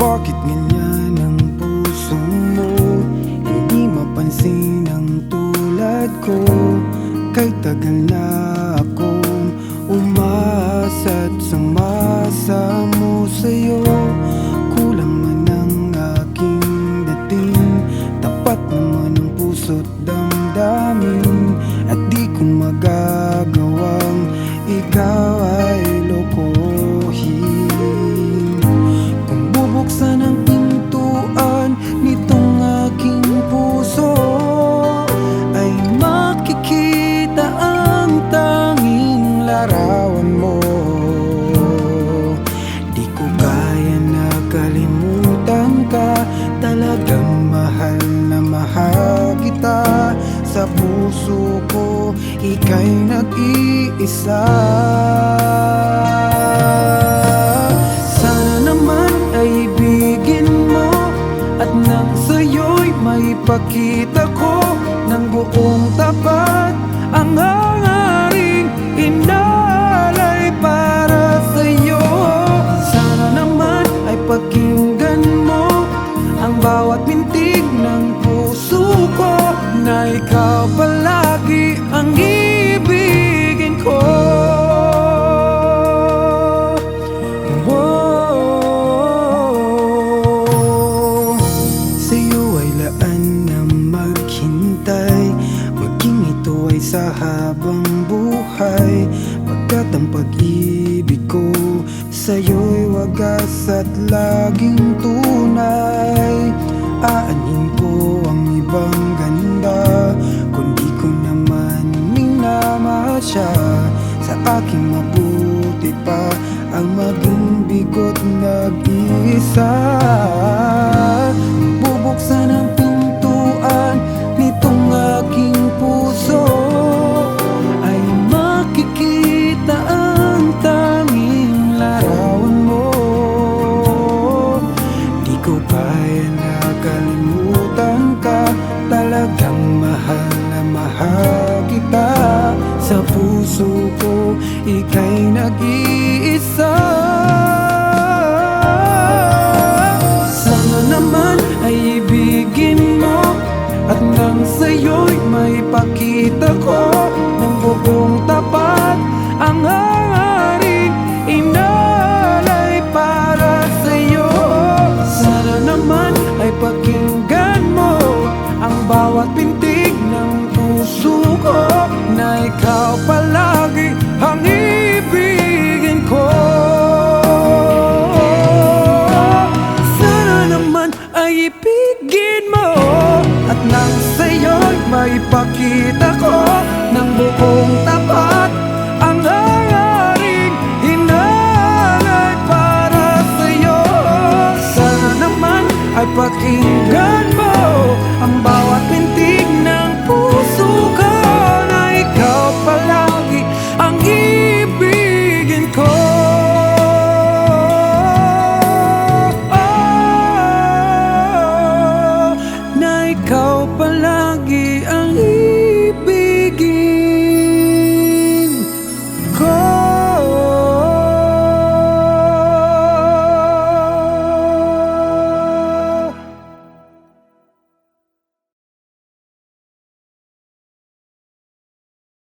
Bakit ganyan ang puso mo? Hindi mapansin ang tulad ko. Kay tagal na akong umasa at sumasa mo sa'yo. Kulang man ang aking dating, tapat naman ang puso't damdamin. At di ko magagawang ikaw ay lokohin. Kung bubuksan ang pintuan nitong aking puso, ay makikita ang tanging larawan mo. Di ko kaya na kalimutan ka, talagang mahal na mahal kita. Sa puso ko, ika'y nag-iisa. Sana naman ay ibigin mo, at nang sa'yo'y maipakita ko ng buong tapat ang hangaring inalay para sa'yo. Sana naman ay pakinggan mo ang bawat bintig ng puso ko, na ikaw palagi ang ibigin ko. Sa'yo ay laan na maghintay, maging ito ay sa habang buhay. Pagkat ang pag-ibig ko sa'yo'y wagas at laging tunay. Aanhin ko ang ibang ganda, kundi ko naman minamasya. Sa aking mabuti pa ang maging bigo't nag-iisa. Bubuksan ang pintuan nitong aking puso, ay makikita ang tanging larawan mo. Di ko kaya na kalimutan ka, talagang mahal na mahal kita. Sa puso ko, ika'y nag-iisa. Sana naman ay ibigin mo, at nang sa'yo'y maipakita ko